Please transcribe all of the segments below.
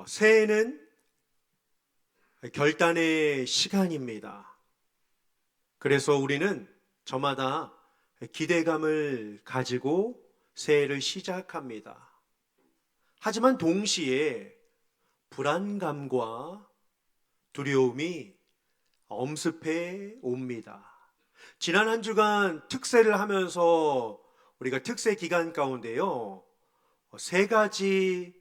새해는 결단의 시간입니다. 그래서 우리는 저마다 기대감을 가지고 새해를 시작합니다. 하지만 동시에 불안감과 두려움이 엄습해 옵니다. 지난 한 주간 특세를 하면서 우리가 특세 기간 가운데요, 세 가지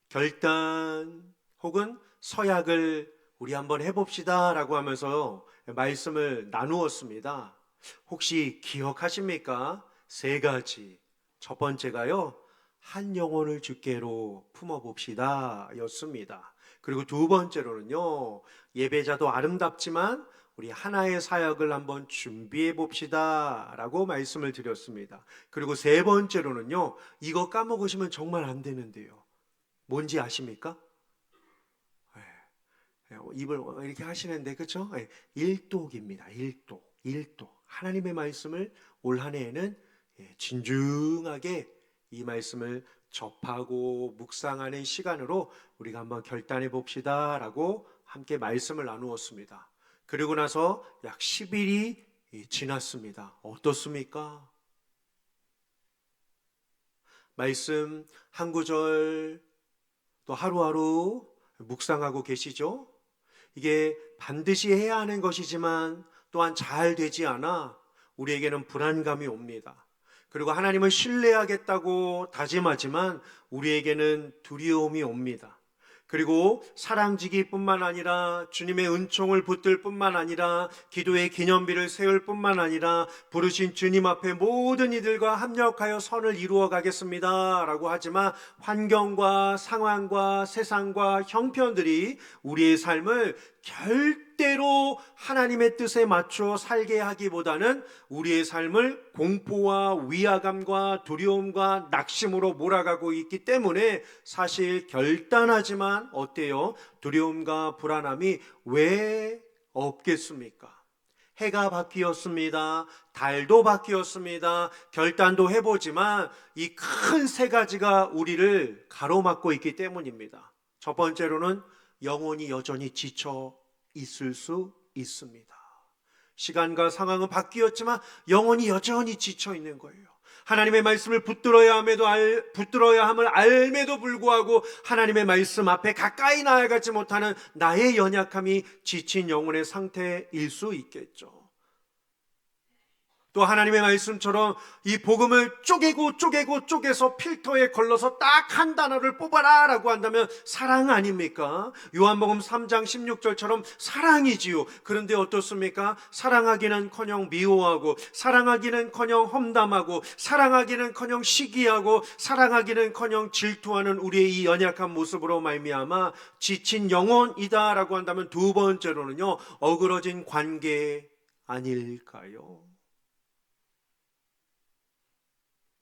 결단 혹은 서약을 우리 한번 해봅시다 라고 하면서 말씀을 나누었습니다. 혹시 기억하십니까? 세 가지. 첫 번째가요, 한 영혼을 주께로 품어봅시다 였습니다. 그리고 두 번째로는요, 예배자도 아름답지만 우리 하나의 사역을 한번 준비해 봅시다 라고 말씀을 드렸습니다. 그리고 세 번째로는요, 이거 까먹으시면 정말 안 되는데요, 뭔지 아십니까? 입을 이렇게 하시는데, 그렇죠? 일독입니다. 일독. 하나님의 말씀을 올 한 해에는 진중하게 이 말씀을 접하고 묵상하는 시간으로 우리가 한번 결단해 봅시다 라고 함께 말씀을 나누었습니다. 그리고 나서 약 10일이 지났습니다. 어떻습니까? 말씀 한 구절 또 하루하루 묵상하고 계시죠? 이게 반드시 해야 하는 것이지만 또한 잘 되지 않아 우리에게는 불안감이 옵니다. 그리고 하나님을 신뢰하겠다고 다짐하지만 우리에게는 두려움이 옵니다. 그리고 사랑지기 뿐만 아니라 주님의 은총을 붙들 뿐만 아니라 기도의 기념비를 세울 뿐만 아니라 부르신 주님 앞에 모든 이들과 합력하여 선을 이루어 가겠습니다 라고 하지만 환경과 상황과 세상과 형편들이 우리의 삶을 절대로 하나님의 뜻에 맞춰 살게 하기보다는 우리의 삶을 공포와 위화감과 두려움과 낙심으로 몰아가고 있기 때문에 사실 결단하지만 어때요? 두려움과 불안함이 왜 없겠습니까? 해가 바뀌었습니다. 달도 바뀌었습니다. 결단도 해보지만 이 큰 세 가지가 우리를 가로막고 있기 때문입니다. 첫 번째로는 영혼이 여전히 지쳐 있을 수 있습니다. 시간과 상황은 바뀌었지만 영혼이 여전히 지쳐 있는 거예요. 하나님의 말씀을 붙들어야 함을 알매도 불구하고 하나님의 말씀 앞에 가까이 나아가지 못하는 나의 연약함이 지친 영혼의 상태일 수 있겠죠. 또 하나님의 말씀처럼 이 복음을 쪼개서 필터에 걸러서 딱 한 단어를 뽑아라 라고 한다면 사랑 아닙니까? 요한복음 3장 16절처럼 사랑이지요. 그런데 어떻습니까? 사랑하기는커녕 미워하고, 사랑하기는커녕 험담하고, 사랑하기는커녕 시기하고, 사랑하기는커녕 질투하는 우리의 이 연약한 모습으로 말미암아 지친 영혼이다 라고 한다면 두 번째로는요, 어그러진 관계 아닐까요?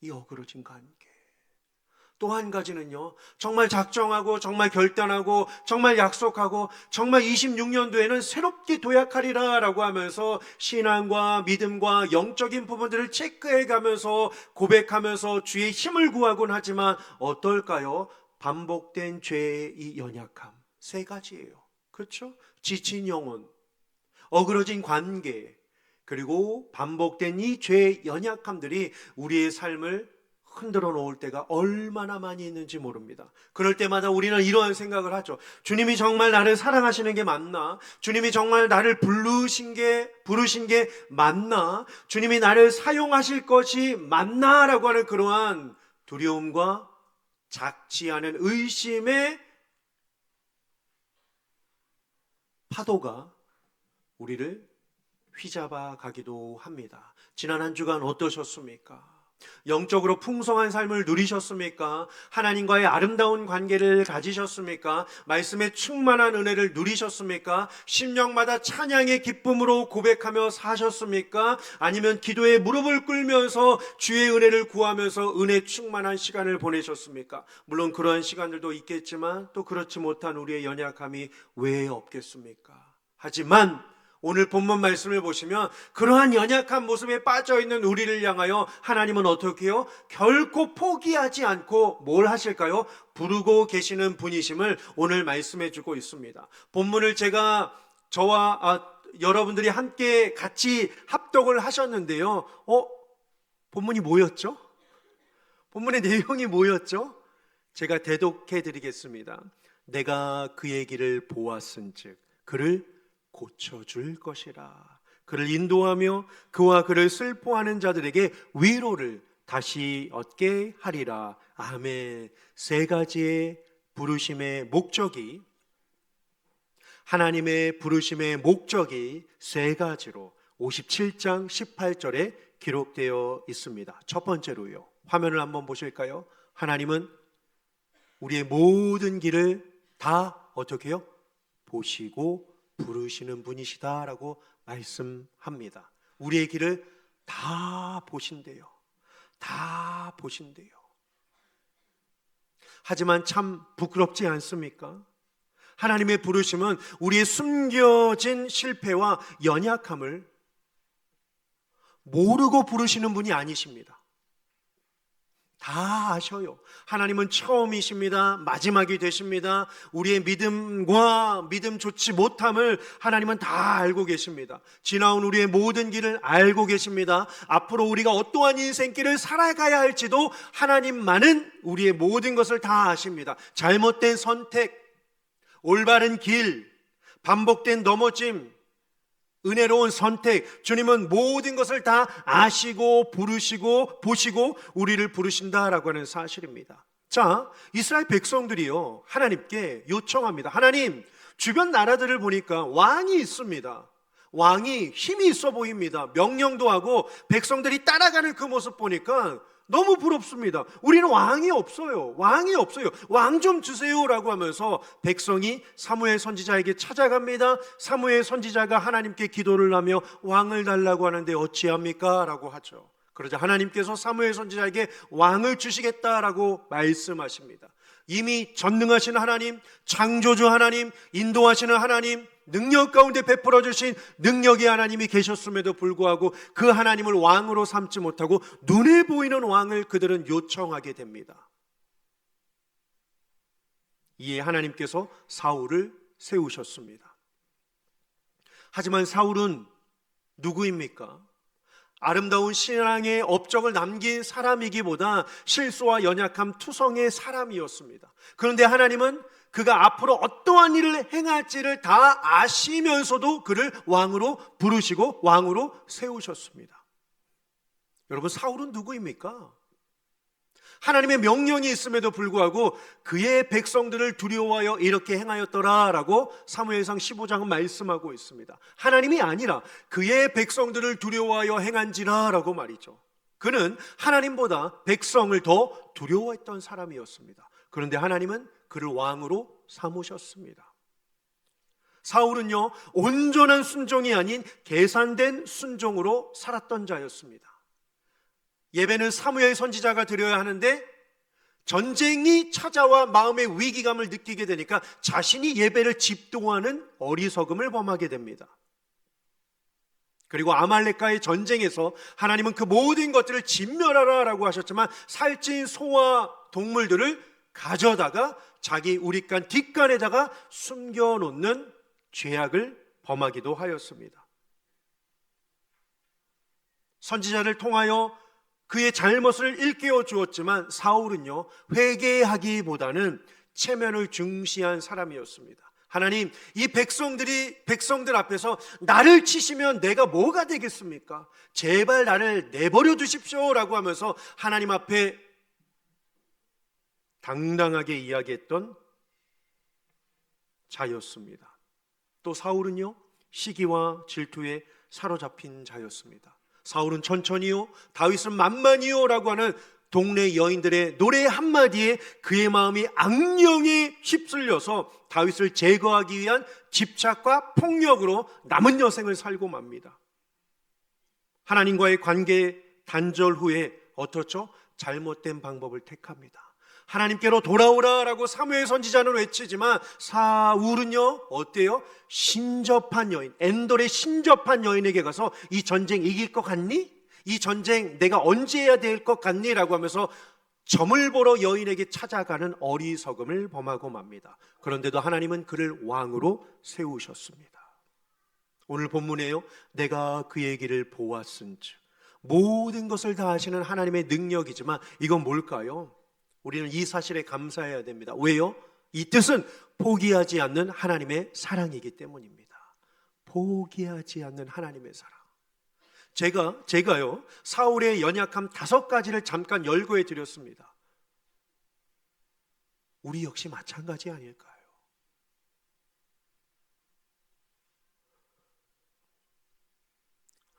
이 어그러진 관계. 또 한 가지는요, 정말 작정하고 정말 결단하고 정말 약속하고 정말 26년도에는 새롭게 도약하리라 라고 하면서 신앙과 믿음과 영적인 부분들을 체크해 가면서 고백하면서 주의 힘을 구하곤 하지만 어떨까요? 반복된 죄의 이 연약함 세 가지예요. 그렇죠? 지친 영혼, 어그러진 관계, 그리고 반복된 이 죄의 연약함들이 우리의 삶을 흔들어 놓을 때가 얼마나 많이 있는지 모릅니다. 그럴 때마다 우리는 이러한 생각을 하죠. 주님이 정말 나를 사랑하시는 게 맞나? 주님이 정말 나를 부르신 게 맞나? 주님이 나를 사용하실 것이 맞나? 라고 하는 그러한 두려움과 작지 않은 의심의 파도가 우리를 휘잡아 가기도 합니다. 지난 한 주간 어떠셨습니까? 영적으로 풍성한 삶을 누리셨습니까? 하나님과의 아름다운 관계를 가지셨습니까? 말씀의 충만한 은혜를 누리셨습니까? 심령마다 찬양의 기쁨으로 고백하며 사셨습니까? 아니면 기도에 무릎을 꿇으면서 주의 은혜를 구하면서 은혜 충만한 시간을 보내셨습니까? 물론 그러한 시간들도 있겠지만 또 그렇지 못한 우리의 연약함이 왜 없겠습니까? 하지만 오늘 본문 말씀을 보시면 그러한 연약한 모습에 빠져있는 우리를 향하여 하나님은 어떻게 해요? 결코 포기하지 않고 뭘 하실까요? 부르고 계시는 분이심을 오늘 말씀해 주고 있습니다. 본문을 제가 저와 여러분들이 함께 같이 합독을 하셨는데요. 본문이 뭐였죠? 본문의 내용이 뭐였죠? 제가 대독해 드리겠습니다. 내가 그의 길을 보았은즉 그를 고쳐줄 것이라. 그를 인도하며 그와 그를 슬퍼하는 자들에게 위로를 다시 얻게 하리라. 아멘. 세 가지의 부르심의 목적이, 하나님의 부르심의 목적이 세 가지로 57장 18절에 기록되어 있습니다. 첫 번째로요, 화면을 한번 보실까요? 하나님은 우리의 모든 길을 다 어떻게 해요? 보시고 부르시는 분이시다라고 말씀합니다. 우리의 길을 다 보신대요. 다 보신대요. 하지만 참 부끄럽지 않습니까? 하나님의 부르심은 우리의 숨겨진 실패와 연약함을 모르고 부르시는 분이 아니십니다. 다 아셔요. 하나님은 처음이십니다. 마지막이 되십니다. 우리의 믿음과 믿음 좋지 못함을 하나님은 다 알고 계십니다. 지나온 우리의 모든 길을 알고 계십니다. 앞으로 우리가 어떠한 인생길을 살아가야 할지도 하나님만은 우리의 모든 것을 다 아십니다. 잘못된 선택, 올바른 길, 반복된 넘어짐, 은혜로운 선택, 주님은 모든 것을 다 아시고 부르시고 보시고 우리를 부르신다라고 하는 사실입니다. 자, 이스라엘 백성들이요, 하나님께 요청합니다. 하나님, 주변 나라들을 보니까 왕이 있습니다. 왕이 힘이 있어 보입니다. 명령도 하고 백성들이 따라가는 그 모습 보니까 너무 부럽습니다. 우리는 왕이 없어요. 왕이 없어요. 왕 좀 주세요라고 하면서 백성이 사무엘 선지자에게 찾아갑니다. 사무엘 선지자가 하나님께 기도를 하며 왕을 달라고 하는데 어찌합니까? 라고 하죠. 그러자 하나님께서 사무엘 선지자에게 왕을 주시겠다라고 말씀하십니다. 이미 전능하신 하나님, 창조주 하나님, 인도하시는 하나님, 능력 가운데 베풀어 주신 능력의 하나님이 계셨음에도 불구하고 그 하나님을 왕으로 삼지 못하고 눈에 보이는 왕을 그들은 요청하게 됩니다. 이에 하나님께서 사울을 세우셨습니다. 하지만 사울은 누구입니까? 아름다운 신앙의 업적을 남긴 사람이기보다 실수와 연약함 투성의 사람이었습니다. 그런데 하나님은 그가 앞으로 어떠한 일을 행할지를 다 아시면서도 그를 왕으로 부르시고 왕으로 세우셨습니다. 여러분, 사울은 누구입니까? 하나님의 명령이 있음에도 불구하고 그의 백성들을 두려워하여 이렇게 행하였더라라고 사무엘상 15장은 말씀하고 있습니다. 하나님이 아니라 그의 백성들을 두려워하여 행한지라라고 말이죠. 그는 하나님보다 백성을 더 두려워했던 사람이었습니다. 그런데 하나님은 그를 왕으로 삼으셨습니다. 사울은요, 온전한 순종이 아닌 계산된 순종으로 살았던 자였습니다. 예배는 사무엘 선지자가 드려야 하는데 전쟁이 찾아와 마음의 위기감을 느끼게 되니까 자신이 예배를 집도하는 어리석음을 범하게 됩니다. 그리고 아말렉과의 전쟁에서 하나님은 그 모든 것들을 진멸하라라고 하셨지만 살찐 소와 동물들을 가져다가 자기 우릿간 뒷간에다가 숨겨놓는 죄악을 범하기도 하였습니다. 선지자를 통하여 그의 잘못을 일깨워 주었지만 사울은요, 회개하기보다는 체면을 중시한 사람이었습니다. 하나님, 이 백성들 앞에서 나를 치시면 내가 뭐가 되겠습니까? 제발 나를 내버려 두십시오라고 하면서 하나님 앞에 당당하게 이야기했던 자였습니다. 또 사울은요, 시기와 질투에 사로잡힌 자였습니다. 사울은 천천히요, 다윗은 만만히요 라고 하는 동네 여인들의 노래 한마디에 그의 마음이 악령에 휩쓸려서 다윗을 제거하기 위한 집착과 폭력으로 남은 여생을 살고 맙니다. 하나님과의 관계 단절 후에 어떻죠? 잘못된 방법을 택합니다. 하나님께로 돌아오라라고 사무엘 선지자는 외치지만 사울은요 어때요? 신접한 여인, 엔돌의 신접한 여인에게 가서 이 전쟁 이길 것 같니? 이 전쟁 내가 언제 해야 될 것 같니? 라고 하면서 점을 보러 여인에게 찾아가는 어리석음을 범하고 맙니다. 그런데도 하나님은 그를 왕으로 세우셨습니다. 오늘 본문에요, 내가 그의 길을 보았은즉, 모든 것을 다 하시는 하나님의 능력이지만 이건 뭘까요? 우리는 이 사실에 감사해야 됩니다. 왜요? 이 뜻은 포기하지 않는 하나님의 사랑이기 때문입니다. 포기하지 않는 하나님의 사랑. 제가요 사울의 연약함 5가지를 잠깐 열거해 드렸습니다. 우리 역시 마찬가지 아닐까요?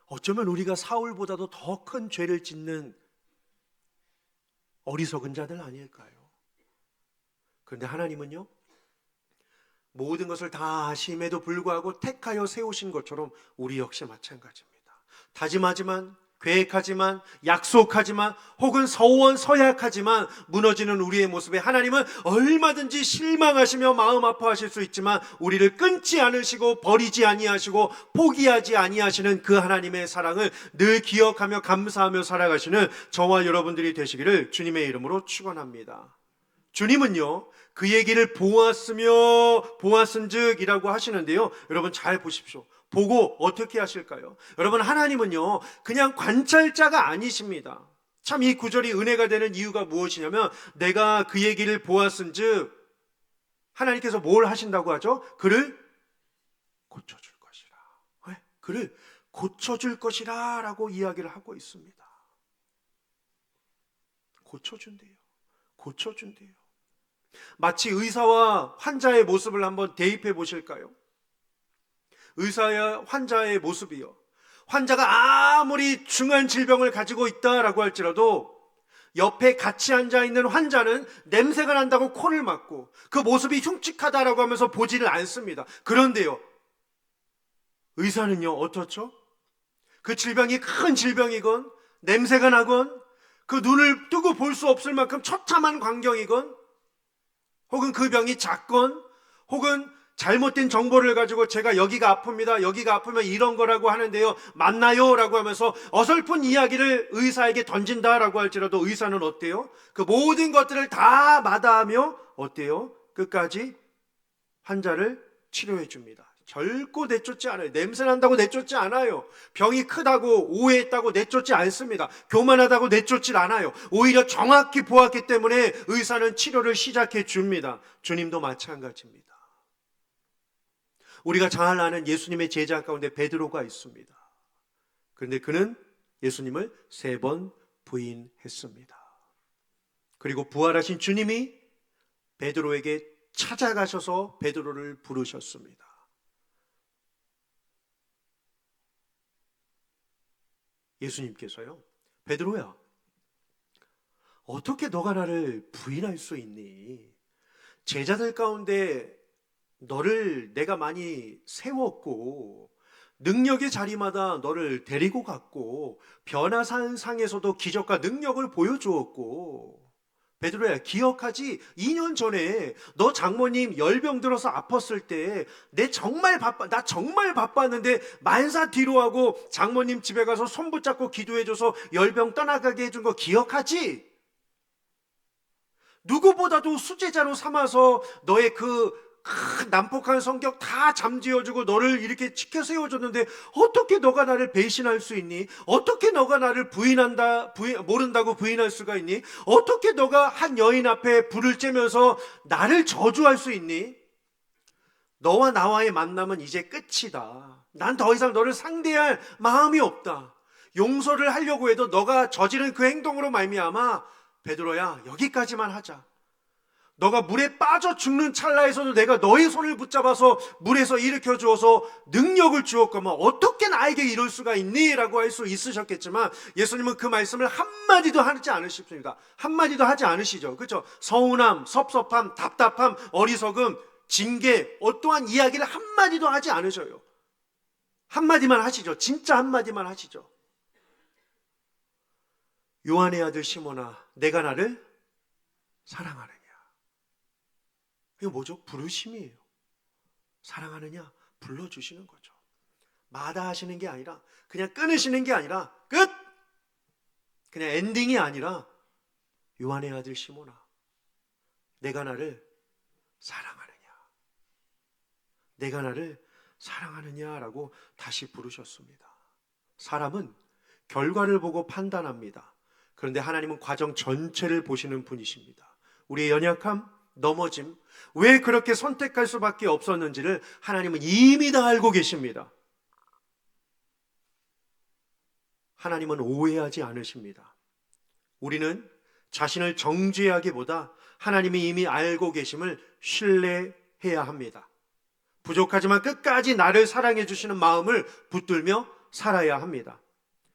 어쩌면 우리가 사울보다도 더 큰 죄를 짓는 어리석은 자들 아닐까요? 그런데 하나님은요, 모든 것을 다 아심에도 불구하고 택하여 세우신 것처럼 우리 역시 마찬가지입니다. 다짐하지만, 계획하지만, 약속하지만, 혹은 서원서약하지만 무너지는 우리의 모습에 하나님은 얼마든지 실망하시며 마음 아파하실 수 있지만 우리를 끊지 않으시고 버리지 아니하시고 포기하지 아니하시는 그 하나님의 사랑을 늘 기억하며 감사하며 살아가시는 저와 여러분들이 되시기를 주님의 이름으로 축원합니다. 주님은요 그의 길을 보았은즉이라고 하시는데요, 여러분 잘 보십시오. 보고 어떻게 하실까요? 여러분, 하나님은요 그냥 관찰자가 아니십니다. 참 이 구절이 은혜가 되는 이유가 무엇이냐면, 내가 그의 길을 보았은즉, 하나님께서 뭘 하신다고 하죠? 그를 고쳐줄 것이라. 왜? 그를 고쳐줄 것이라 라고 이야기를 하고 있습니다. 고쳐준대요. 고쳐준대요. 마치 의사와 환자의 모습을 한번 대입해 보실까요? 의사와 환자의 모습이요, 환자가 아무리 중한 질병을 가지고 있다라고 할지라도 옆에 같이 앉아있는 환자는 냄새가 난다고 코를 막고 그 모습이 흉측하다라고 하면서 보지를 않습니다. 그런데요, 의사는요 어떻죠? 그 질병이 큰 질병이건, 냄새가 나건, 그 눈을 뜨고 볼 수 없을 만큼 처참한 광경이건, 혹은 그 병이 작건, 혹은 잘못된 정보를 가지고 제가 여기가 아픕니다, 여기가 아프면 이런 거라고 하는데요, 맞나요? 라고 하면서 어설픈 이야기를 의사에게 던진다라고 할지라도 의사는 어때요? 그 모든 것들을 다 마다하며 어때요? 끝까지 환자를 치료해 줍니다. 결코 내쫓지 않아요. 냄새 난다고 내쫓지 않아요. 병이 크다고 오해했다고 내쫓지 않습니다. 교만하다고 내쫓지 않아요. 오히려 정확히 보았기 때문에 의사는 치료를 시작해 줍니다. 주님도 마찬가지입니다. 우리가 잘 아는 예수님의 제자 가운데 베드로가 있습니다. 그런데 그는 예수님을 3번 부인했습니다. 그리고 부활하신 주님이 베드로에게 찾아가셔서 베드로를 부르셨습니다. 예수님께서요, 베드로야, 어떻게 너가 나를 부인할 수 있니? 제자들 가운데 너를 내가 많이 세웠고 능력의 자리마다 너를 데리고 갔고 변화산상에서도 기적과 능력을 보여주었고, 베드로야 기억하지? 2년 전에 너 장모님 열병 들어서 아팠을 때 나 정말 바빴는데 만사 뒤로 하고 장모님 집에 가서 손 붙잡고 기도해줘서 열병 떠나가게 해준 거 기억하지? 누구보다도 수제자로 삼아서 너의 그 큰 난폭한 성격 다 잠재워주고 너를 이렇게 지켜 세워줬는데 어떻게 너가 나를 배신할 수 있니? 어떻게 너가 나를 모른다고 부인할 수가 있니? 어떻게 너가 한 여인 앞에 불을 쬐면서 나를 저주할 수 있니? 너와 나와의 만남은 이제 끝이다. 난 더 이상 너를 상대할 마음이 없다. 용서를 하려고 해도 너가 저지른 그 행동으로 말미암아 베드로야 여기까지만 하자. 너가 물에 빠져 죽는 찰나에서도 내가 너의 손을 붙잡아서 물에서 일으켜 주어서 능력을 주었거면 어떻게 나에게 이럴 수가 있니? 라고 할 수 있으셨겠지만 예수님은 그 말씀을 한마디도 하지 않으십니다. 한마디도 하지 않으시죠. 그렇죠? 서운함, 섭섭함, 답답함, 어리석음, 징계, 어떠한 이야기를 한마디도 하지 않으셔요. 한마디만 하시죠. 진짜 한마디만 하시죠. 요한의 아들 시몬아, 내가 나를 사랑하느냐. 이거 뭐죠? 부르심이에요. 사랑하느냐? 불러주시는 거죠. 마다하시는 게 아니라, 그냥 끊으시는 게 아니라, 끝! 그냥 엔딩이 아니라, 요한의 아들 시몬아, 내가 나를 사랑하느냐, 내가 나를 사랑하느냐라고 다시 부르셨습니다. 사람은 결과를 보고 판단합니다. 그런데 하나님은 과정 전체를 보시는 분이십니다. 우리의 연약함, 넘어짐, 왜 그렇게 선택할 수밖에 없었는지를 하나님은 이미 다 알고 계십니다. 하나님은 오해하지 않으십니다. 우리는 자신을 정죄하기보다 하나님이 이미 알고 계심을 신뢰해야 합니다. 부족하지만 끝까지 나를 사랑해 주시는 마음을 붙들며 살아야 합니다.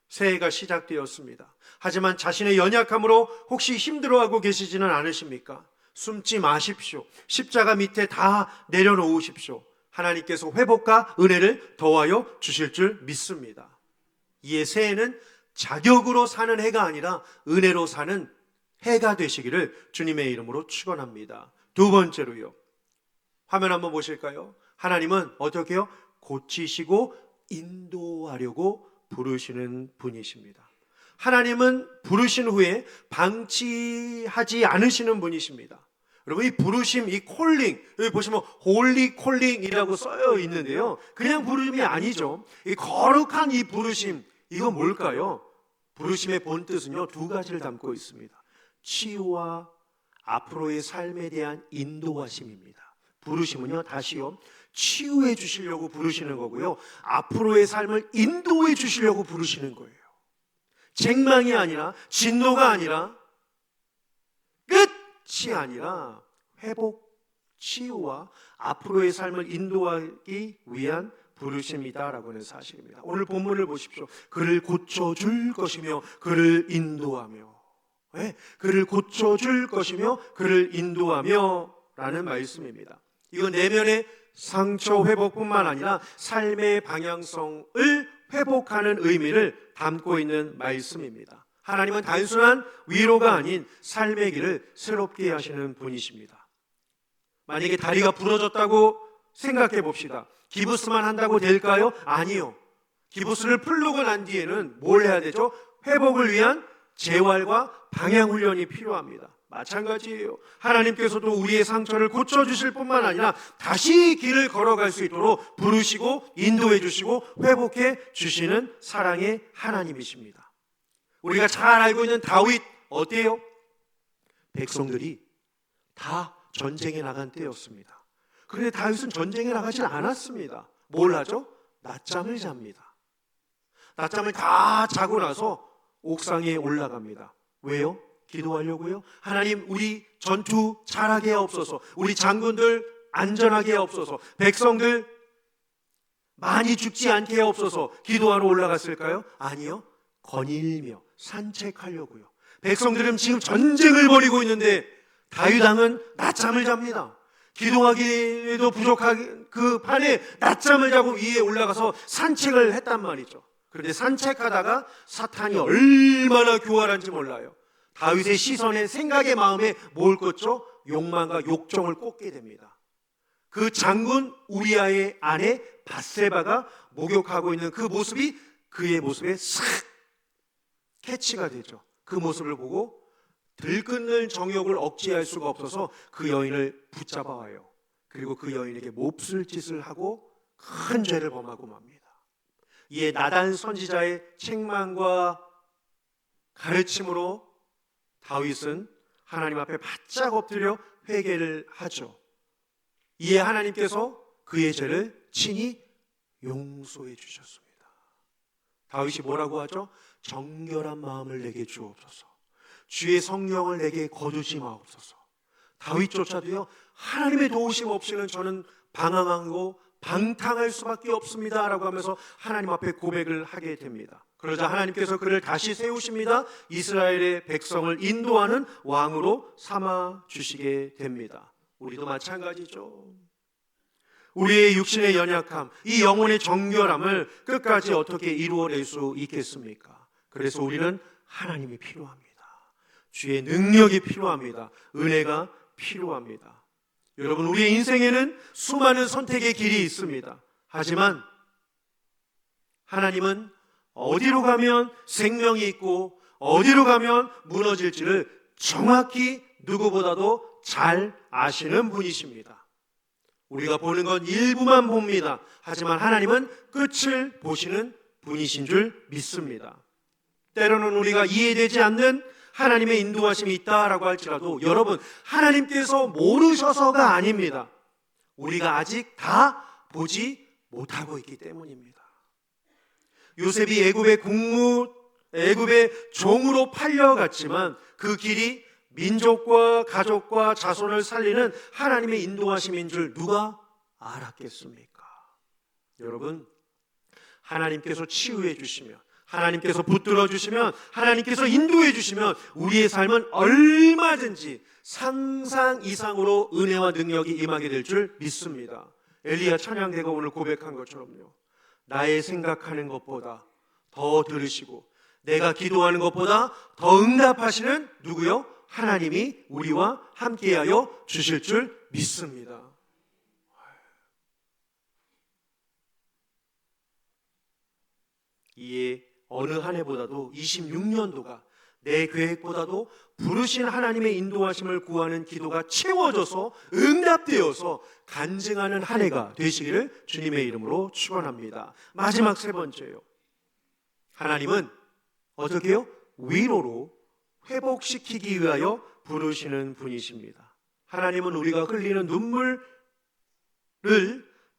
새해가 시작되었습니다. 하지만 자신의 연약함으로 혹시 힘들어하고 계시지는 않으십니까? 숨지 마십시오. 십자가 밑에 다 내려놓으십시오. 하나님께서 회복과 은혜를 더하여 주실 줄 믿습니다. 이에 새해는 자격으로 사는 해가 아니라 은혜로 사는 해가 되시기를 주님의 이름으로 축원합니다. 두 번째로요, 화면 한번 보실까요? 하나님은 어떻게 해요? 고치시고 인도하려고 부르시는 분이십니다. 하나님은 부르신 후에 방치하지 않으시는 분이십니다. 여러분, 이 부르심, 이 콜링, 여기 보시면 홀리 콜링이라고 써여 있는데요, 그냥 부르심이 아니죠. 이 거룩한 이 부르심, 이건 뭘까요? 부르심의 본뜻은요, 두 가지를 담고 있습니다. 치유와 앞으로의 삶에 대한 인도하심입니다. 부르심은요, 다시요, 치유해 주시려고 부르시는 거고요, 앞으로의 삶을 인도해 주시려고 부르시는 거예요. 쟁망이 아니라, 진노가 아니라, 끝이 아니라 회복, 치유와 앞으로의 삶을 인도하기 위한 부르심이다라고 하는 사실입니다. 오늘 본문을 보십시오. 그를 고쳐줄 것이며 그를 인도하며, 그를 고쳐줄 것이며 그를 인도하며 라는 말씀입니다. 이건 내면의 상처 회복뿐만 아니라 삶의 방향성을 회복하는 의미를 담고 있는 말씀입니다. 하나님은 단순한 위로가 아닌 삶의 길을 새롭게 하시는 분이십니다. 만약에 다리가 부러졌다고 생각해 봅시다. 기부스만 한다고 될까요? 아니요. 기부스를 풀르고 난 뒤에는 뭘 해야 되죠? 회복을 위한 재활과 방향 훈련이 필요합니다. 마찬가지예요. 하나님께서도 우리의 상처를 고쳐주실 뿐만 아니라 다시 길을 걸어갈 수 있도록 부르시고 인도해 주시고 회복해 주시는 사랑의 하나님이십니다. 우리가 잘 알고 있는 다윗, 어때요? 백성들이 다 전쟁에 나간 때였습니다. 그런데 다윗은 전쟁에 나가질 않았습니다. 뭘 하죠? 낮잠을 잡니다. 낮잠을 다 자고 나서 옥상에 올라갑니다. 왜요? 기도하려고요. 하나님, 우리 전투 잘하게 하옵소서. 우리 장군들 안전하게 하옵소서. 백성들 많이 죽지 않게 하옵소서. 기도하러 올라갔을까요? 아니요. 거닐며 산책하려고요. 백성들은 지금 전쟁을 벌이고 있는데 다윗 왕은 낮잠을 잡니다. 기도하기에도 부족한 그 판에 낮잠을 자고 위에 올라가서 산책을 했단 말이죠. 그런데 산책하다가 사탄이 얼마나 교활한지 몰라요. 다윗의 시선에, 생각의 마음에 뭘 꽂죠? 욕망과 욕정을 꽂게 됩니다. 그 장군 우리아의 아내 밧세바가 목욕하고 있는 그 모습이 그의 모습에 싹 캐치가 되죠. 그 모습을 보고 들끓는 정욕을 억제할 수가 없어서 그 여인을 붙잡아 와요. 그리고 그 여인에게 몹쓸 짓을 하고 큰 죄를 범하고 맙니다. 이에 나단 선지자의 책망과 가르침으로 다윗은 하나님 앞에 바짝 엎드려 회개를 하죠. 이에 하나님께서 그의 죄를 친히 용서해 주셨습니다. 다윗이 뭐라고 하죠? 정결한 마음을 내게 주옵소서. 주의 성령을 내게 거두지 마옵소서. 다윗조차도요, 하나님의 도우심 없이는 저는 방황하고 방탕할 수밖에 없습니다 라고 하면서 하나님 앞에 고백을 하게 됩니다. 그러자 하나님께서 그를 다시 세우십니다. 이스라엘의 백성을 인도하는 왕으로 삼아 주시게 됩니다. 우리도 마찬가지죠. 우리의 육신의 연약함, 이 영혼의 정결함을 끝까지 어떻게 이루어낼 수 있겠습니까? 그래서 우리는 하나님이 필요합니다. 주의 능력이 필요합니다. 은혜가 필요합니다. 여러분, 우리의 인생에는 수많은 선택의 길이 있습니다. 하지만 하나님은 어디로 가면 생명이 있고 어디로 가면 무너질지를 정확히 누구보다도 잘 아시는 분이십니다. 우리가 보는 건 일부만 봅니다. 하지만 하나님은 끝을 보시는 분이신 줄 믿습니다. 때로는 우리가 이해되지 않는 하나님의 인도하심이 있다라고 할지라도 여러분, 하나님께서 모르셔서가 아닙니다. 우리가 아직 다 보지 못하고 있기 때문입니다. 요셉이 애굽의 종으로 팔려갔지만 그 길이 민족과 가족과 자손을 살리는 하나님의 인도하심인 줄 누가 알았겠습니까? 여러분, 하나님께서 치유해 주시면, 하나님께서 붙들어 주시면, 하나님께서 인도해 주시면 우리의 삶은 얼마든지 상상 이상으로 은혜와 능력이 임하게 될 줄 믿습니다. 엘리야 찬양대가 오늘 고백한 것처럼요, 나의 생각하는 것보다 더 들으시고 내가 기도하는 것보다 더 응답하시는 누구요? 하나님이 우리와 함께하여 주실 줄 믿습니다. 이에 어느 한 해보다도 26년도가 내 계획보다도 부르신 하나님의 인도하심을 구하는 기도가 채워져서 응답되어서 간증하는 한 해가 되시기를 주님의 이름으로 축원합니다. 마지막 세 번째요, 하나님은 어떻게 해요? 위로로 회복시키기 위하여 부르시는 분이십니다. 하나님은 우리가 흘리는 눈물을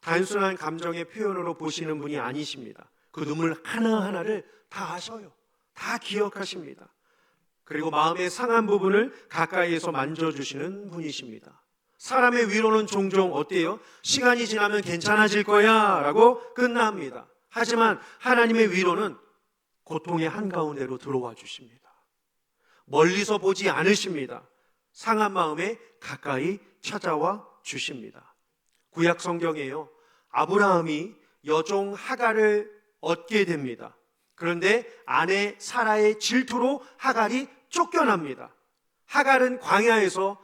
단순한 감정의 표현으로 보시는 분이 아니십니다. 그 눈물 하나하나를 다 아셔요. 다 기억하십니다. 그리고 마음의 상한 부분을 가까이에서 만져주시는 분이십니다. 사람의 위로는 종종 어때요? 시간이 지나면 괜찮아질 거야 라고 끝납니다. 하지만 하나님의 위로는 고통의 한가운데로 들어와 주십니다. 멀리서 보지 않으십니다. 상한 마음에 가까이 찾아와 주십니다. 구약 성경에요, 아브라함이 여종 하갈을 얻게 됩니다. 그런데 아내 사라의 질투로 하갈이 쫓겨납니다. 하갈은 광야에서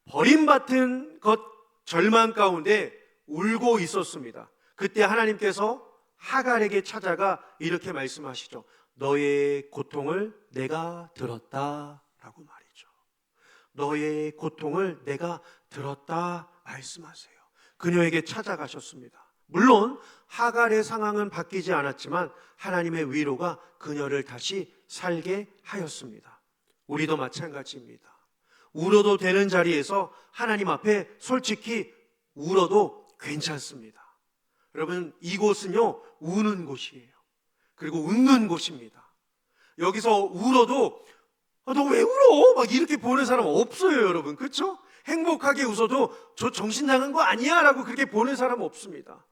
버림받은 것 절망 가운데 울고 있었습니다. 그때 하나님께서 하갈에게 찾아가 이렇게 말씀하시죠. 너의 고통을 내가 들었다 라고 말이죠. 너의 고통을 내가 들었다 말씀하세요. 그녀에게 찾아가셨습니다. 물론 하갈의 상황은 바뀌지 않았지만 하나님의 위로가 그녀를 다시 살게 하였습니다. 우리도 마찬가지입니다. 울어도 되는 자리에서 하나님 앞에 솔직히 울어도 괜찮습니다. 여러분, 이곳은요, 우는 곳이에요. 그리고 웃는 곳입니다. 여기서 울어도 너 왜 울어? 막 이렇게 보는 사람 없어요, 여러분. 그렇죠? 행복하게 웃어도 저 정신 나간 거 아니야? 라고 그렇게 보는 사람 없습니다.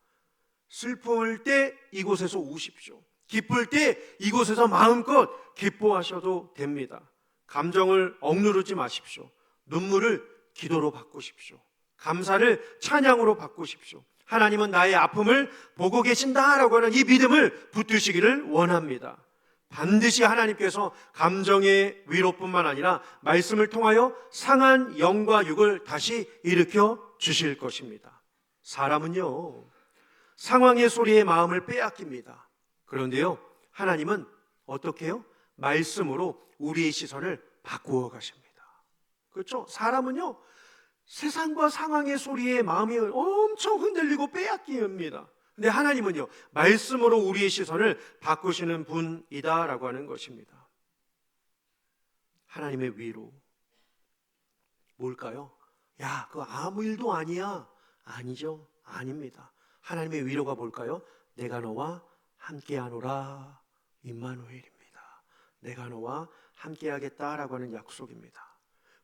슬플 때 이곳에서 우십시오. 기쁠 때 이곳에서 마음껏 기뻐하셔도 됩니다. 감정을 억누르지 마십시오. 눈물을 기도로 바꾸십시오. 감사를 찬양으로 바꾸십시오. 하나님은 나의 아픔을 보고 계신다라고 하는 이 믿음을 붙드시기를 원합니다. 반드시 하나님께서 감정의 위로뿐만 아니라 말씀을 통하여 상한 영과 육을 다시 일으켜 주실 것입니다. 사람은요, 상황의 소리에 마음을 빼앗깁니다. 그런데요, 하나님은 어떻게 해요? 말씀으로 우리의 시선을 바꾸어 가십니다. 그렇죠? 사람은요, 세상과 상황의 소리에 마음이 엄청 흔들리고 빼앗깁니다. 근데 하나님은요, 말씀으로 우리의 시선을 바꾸시는 분이다라고 하는 것입니다. 하나님의 위로 뭘까요? 야, 그거 아무 일도 아니야. 아니죠. 아닙니다. 하나님의 위로가 뭘까요? 내가 너와 함께하노라. 임마누엘입니다. 내가 너와 함께하겠다라고 하는 약속입니다.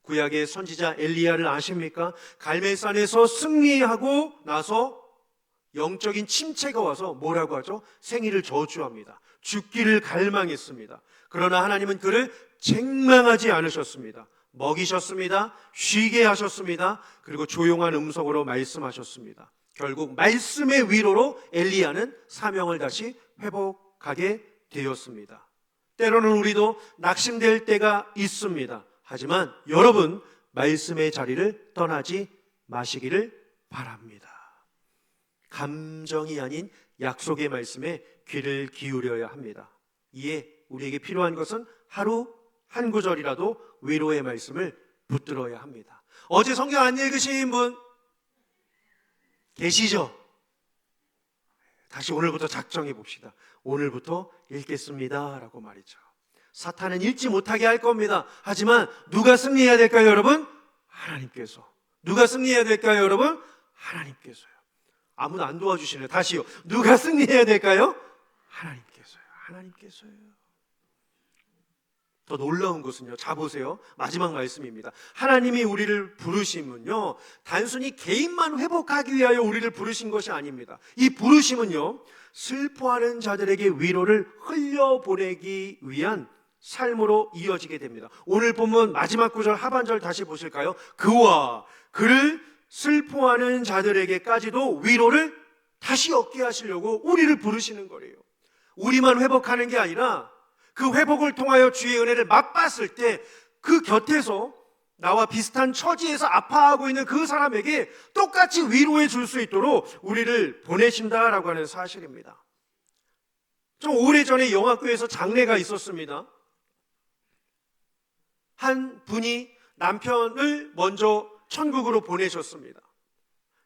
구약의 선지자 엘리야를 아십니까? 갈멜산에서 승리하고 나서 영적인 침체가 와서 뭐라고 하죠? 생일을 저주합니다. 죽기를 갈망했습니다. 그러나 하나님은 그를 책망하지 않으셨습니다. 먹이셨습니다. 쉬게 하셨습니다. 그리고 조용한 음성으로 말씀하셨습니다. 결국 말씀의 위로로 엘리야는 사명을 다시 회복하게 되었습니다. 때로는 우리도 낙심될 때가 있습니다. 하지만 여러분 말씀의 자리를 떠나지 마시기를 바랍니다. 감정이 아닌 약속의 말씀에 귀를 기울여야 합니다. 이에 우리에게 필요한 것은 하루 한 구절이라도 위로의 말씀을 붙들어야 합니다. 어제 성경 안 읽으신 분 계시죠? 다시 오늘부터 작정해 봅시다. 오늘부터 읽겠습니다 라고 말이죠. 사탄은 읽지 못하게 할 겁니다. 하지만 누가 승리해야 될까요, 여러분? 하나님께서. 누가 승리해야 될까요, 여러분? 하나님께서요. 아무도 안 도와주시네요. 다시요. 누가 승리해야 될까요? 하나님께서요. 하나님께서요. 더 놀라운 것은요, 자 보세요. 마지막 말씀입니다. 하나님이 우리를 부르심은요, 단순히 개인만 회복하기 위하여 우리를 부르신 것이 아닙니다. 이 부르심은요, 슬퍼하는 자들에게 위로를 흘려보내기 위한 삶으로 이어지게 됩니다. 오늘 본문 마지막 구절 하반절 다시 보실까요? 그와 그를 슬퍼하는 자들에게까지도 위로를 다시 얻게 하시려고 우리를 부르시는 거예요. 우리만 회복하는 게 아니라 그 회복을 통하여 주의 은혜를 맛봤을 때 그 곁에서 나와 비슷한 처지에서 아파하고 있는 그 사람에게 똑같이 위로해 줄 수 있도록 우리를 보내신다라고 하는 사실입니다. 좀 오래전에 영화교회에서 장례가 있었습니다. 한 분이 남편을 먼저 천국으로 보내셨습니다.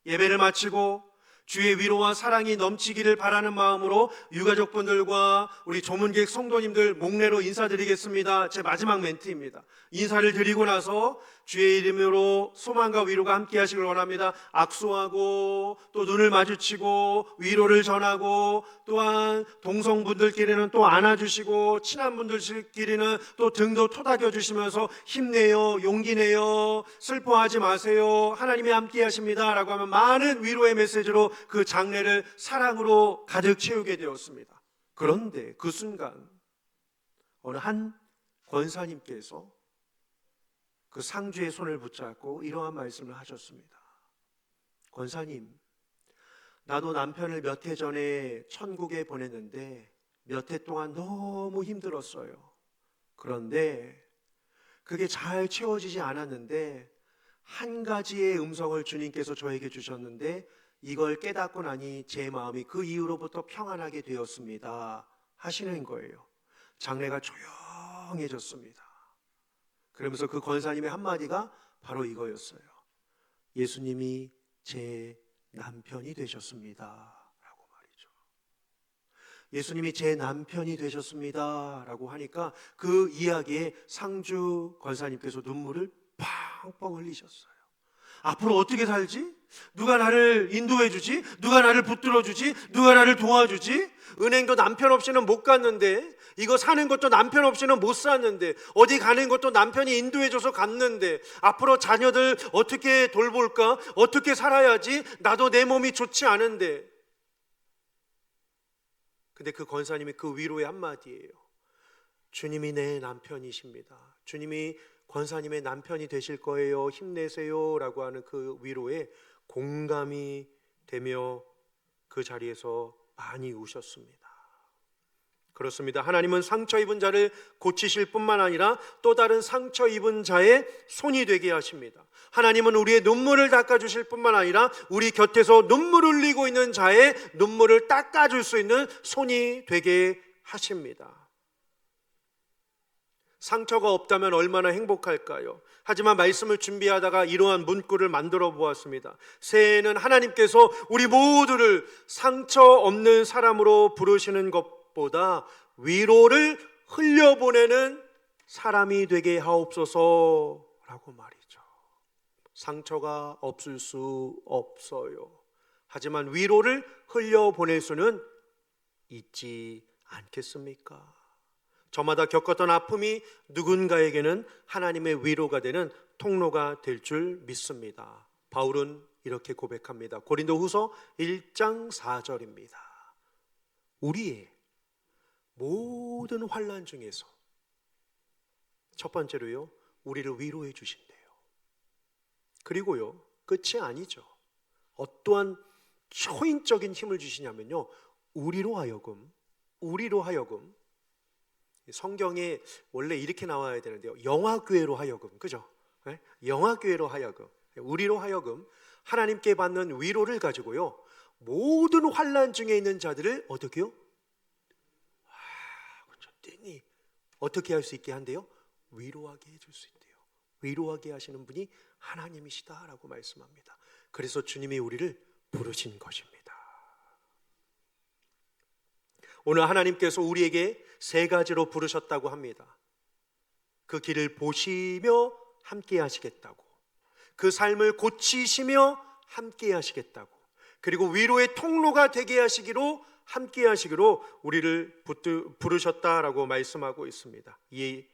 예배를 마치고 주의 위로와 사랑이 넘치기를 바라는 마음으로 유가족분들과 우리 조문객 성도님들 목례로 인사드리겠습니다. 제 마지막 멘트입니다. 인사를 드리고 나서 주의 이름으로 소망과 위로가 함께 하시길 원합니다. 악수하고 또 눈을 마주치고 위로를 전하고 또한 동성분들끼리는 또 안아주시고 친한 분들끼리는 또 등도 토닥여 주시면서 힘내요, 용기 내요, 슬퍼하지 마세요, 하나님이 함께 하십니다 라고 하면 많은 위로의 메시지로 그 장례를 사랑으로 가득 채우게 되었습니다. 그런데 그 순간 어느 한 권사님께서 그 상주의 손을 붙잡고 이러한 말씀을 하셨습니다. 권사님, 나도 남편을 몇 해 전에 천국에 보냈는데 몇 해 동안 너무 힘들었어요. 그런데 그게 잘 채워지지 않았는데 한 가지의 음성을 주님께서 저에게 주셨는데 이걸 깨닫고 나니 제 마음이 그 이후로부터 평안하게 되었습니다 하시는 거예요. 장례가 조용해졌습니다. 그러면서 그 권사님의 한마디가 바로 이거였어요. 예수님이 제 남편이 되셨습니다 라고 말이죠. 예수님이 제 남편이 되셨습니다 라고 하니까 그 이야기에 상주 권사님께서 눈물을 팡팡 흘리셨어요. 앞으로 어떻게 살지? 누가 나를 인도해 주지? 누가 나를 붙들어 주지? 누가 나를 도와주지? 은행도 남편 없이는 못 갔는데, 이거 사는 것도 남편 없이는 못 샀는데, 어디 가는 것도 남편이 인도해 줘서 갔는데, 앞으로 자녀들 어떻게 돌볼까? 어떻게 살아야지? 나도 내 몸이 좋지 않은데. 근데 그 권사님이 그 위로의 한마디예요. 주님이 내 남편이십니다. 주님이 권사님의 남편이 되실 거예요. 힘내세요 라고 하는 그 위로에 공감이 되며 그 자리에서 많이 우셨습니다. 그렇습니다. 하나님은 상처 입은 자를 고치실 뿐만 아니라 또 다른 상처 입은 자의 손이 되게 하십니다. 하나님은 우리의 눈물을 닦아주실 뿐만 아니라 우리 곁에서 눈물 흘리고 있는 자의 눈물을 닦아줄 수 있는 손이 되게 하십니다. 상처가 없다면 얼마나 행복할까요? 하지만 말씀을 준비하다가 이러한 문구를 만들어 보았습니다. 새해에는 하나님께서 우리 모두를 상처 없는 사람으로 부르시는 것보다 위로를 흘려보내는 사람이 되게 하옵소서라고 말이죠. 상처가 없을 수 없어요. 하지만 위로를 흘려보낼 수는 있지 않겠습니까? 저마다 겪었던 아픔이 누군가에게는 하나님의 위로가 되는 통로가 될 줄 믿습니다. 바울은 이렇게 고백합니다. 고린도후서 1장 4절입니다. 우리의 모든 환난 중에서 첫 번째로요, 우리를 위로해 주신대요. 그리고요, 끝이 아니죠. 어떠한 초인적인 힘을 주시냐면요, 우리로 하여금 성경에 원래 이렇게 나와야 되는데요. 영화교회로 하여금, 그죠? 네? 영화교회로 하여금, 우리로 하여금 하나님께 받는 위로를 가지고요, 모든 환난 중에 있는 자들을 어떻게요? 든든히 어떻게 할 수 있게 한대요? 위로하게 해줄 수 있대요. 위로하게 하시는 분이 하나님이시다라고 말씀합니다. 그래서 주님이 우리를 부르신 것입니다. 오늘 하나님께서 우리에게 세 가지로 부르셨다고 합니다. 그 길을 보시며 함께 하시겠다고, 그 삶을 고치시며 함께 하시겠다고, 그리고 위로의 통로가 되게 하시기로, 함께 하시기로 우리를 부르셨다라고 말씀하고 있습니다. 이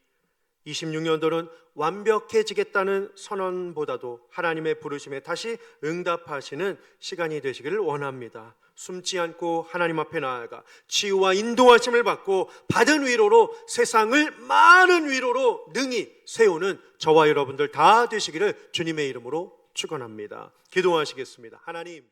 26년도는 완벽해지겠다는 선언보다도 하나님의 부르심에 다시 응답하시는 시간이 되시기를 원합니다. 숨지 않고 하나님 앞에 나아가 치유와 인도하심을 받고 받은 위로로 세상을 많은 위로로 능히 세우는 저와 여러분들 다 되시기를 주님의 이름으로 축원합니다. 기도하시겠습니다. 하나님,